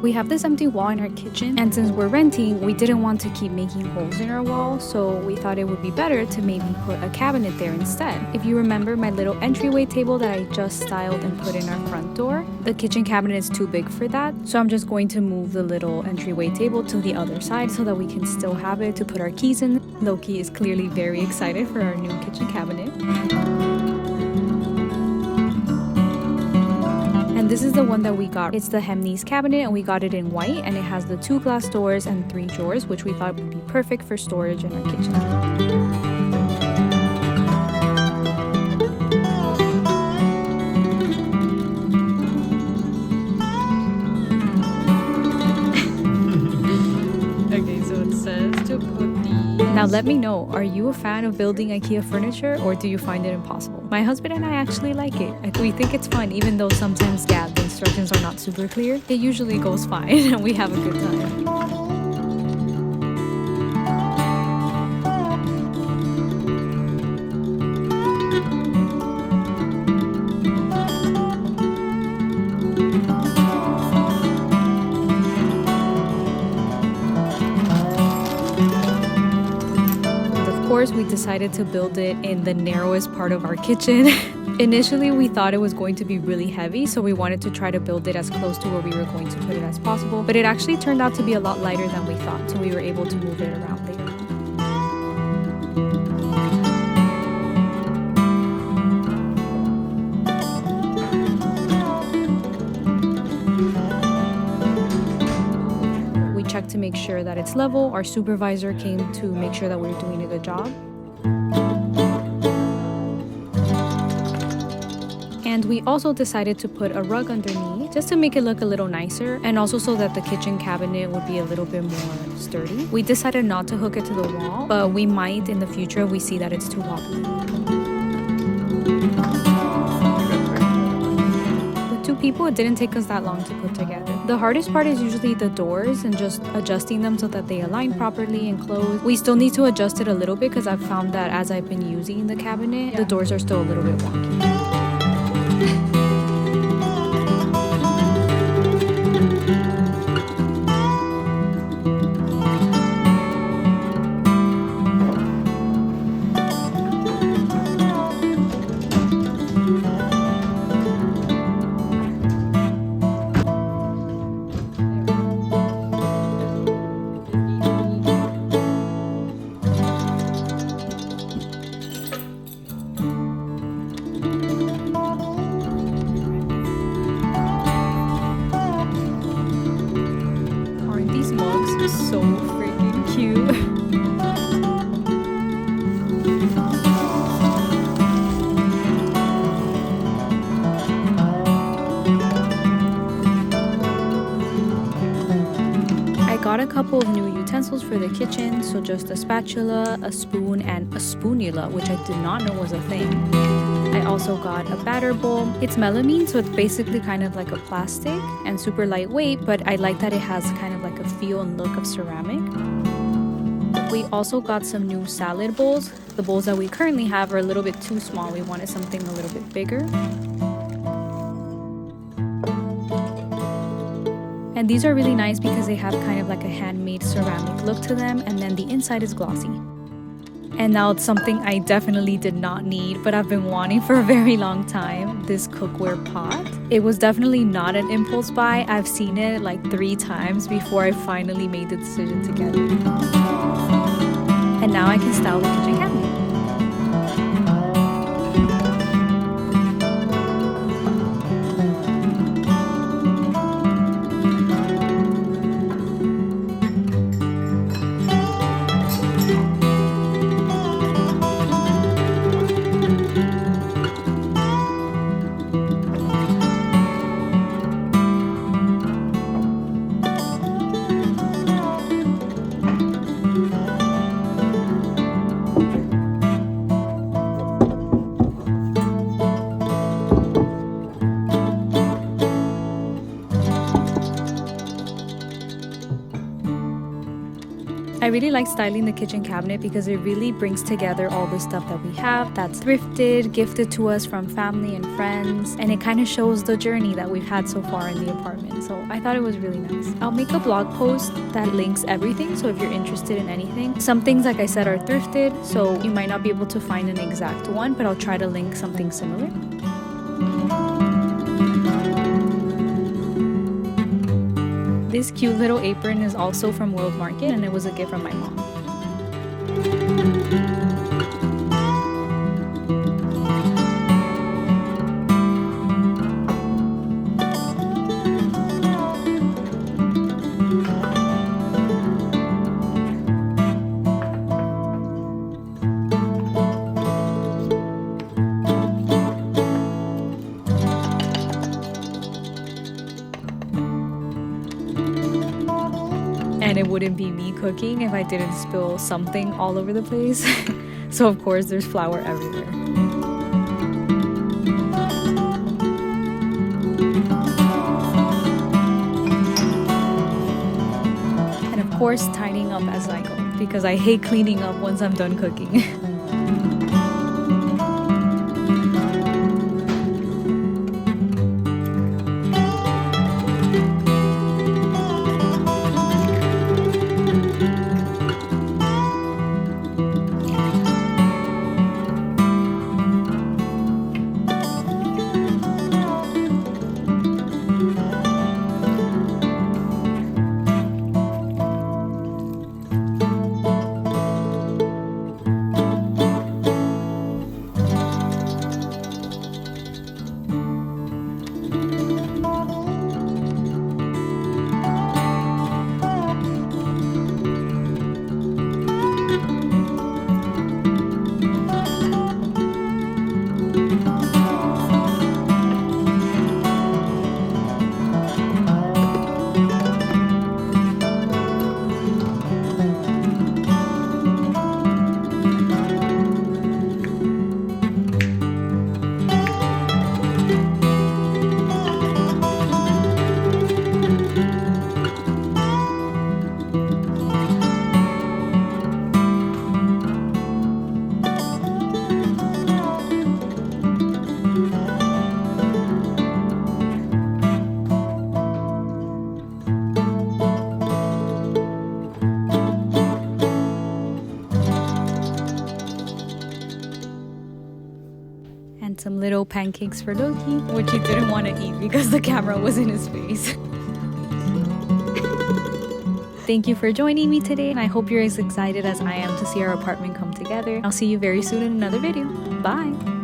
We have this empty wall in our kitchen, and since we're renting, we didn't want to keep making holes in our wall, so we thought it would be better to maybe put a cabinet there instead. If you remember my little entryway table that I just styled and put in our front door, the kitchen cabinet is too big for that, so I'm just going to move the little entryway table to the other side so that we can still have it to put our keys in. Loki is clearly very excited for our new kitchen cabinet. And this is the one that we got. It's the Hemnes cabinet, and we got it in white, and it has the 2 glass doors and 3 drawers, which we thought would be perfect for storage in our kitchen. Now let me know, are you a fan of building IKEA furniture, or do you find it impossible? My husband and I actually like it. We think it's fun, even though sometimes, the instructions are not super clear. It usually goes fine and we have a good time. We decided to build it in the narrowest part of our kitchen. Initially, we thought it was going to be really heavy, so we wanted to try to build it as close to where we were going to put it as possible, but it actually turned out to be a lot lighter than we thought, so we were able to move it around later. To make sure that it's level. Our supervisor came to make sure that we were doing a good job. And we also decided to put a rug underneath just to make it look a little nicer, and also so that the kitchen cabinet would be a little bit more sturdy. We decided not to hook it to the wall, but we might in the future if we see that it's too wobbly. People, it didn't take us that long to put together. The hardest part is usually the doors and just adjusting them so that they align properly and close. We still need to adjust it a little bit because I've found that as I've been using the cabinet, the doors are still a little bit wonky. So freaking cute. I got a couple of new utensils for the kitchen, so just a spatula, a spoon, and a spoonula, which I did not know was a thing. I also got a batter bowl. It's melamine, so it's basically kind of like a plastic and super lightweight, but I like that it has kind of like a feel and look of ceramic. We also got some new salad bowls. The bowls that we currently have are a little bit too small. We wanted something a little bit bigger. And these are really nice because they have kind of like a handmade ceramic look to them, and then the inside is glossy. And now it's something I definitely did not need, but I've been wanting for a very long time, this cookware pot. It was definitely not an impulse buy. I've seen it like 3 times before I finally made the decision to get it. And now I can style the kitchen cabinet. really like styling the kitchen cabinet because it really brings together all the stuff that we have that's thrifted, gifted to us from family and friends, and it kind of shows the journey that we've had so far in the apartment. So I thought it was really nice. I'll make a blog post that links everything, so if you're interested in anything. Some things, like I said, are thrifted, so you might not be able to find an exact one, but I'll try to link something similar. This cute little apron is also from World Market, and it was a gift from my mom. And it wouldn't be me cooking if I didn't spill something all over the place. So of course there's flour everywhere. And of course tidying up as I go, because I hate cleaning up once I'm done cooking. And some little pancakes for Loki, which he didn't want to eat because the camera was in his face. Thank you for joining me today, and I hope you're as excited as I am to see our apartment come together. I'll see you very soon in another video. Bye!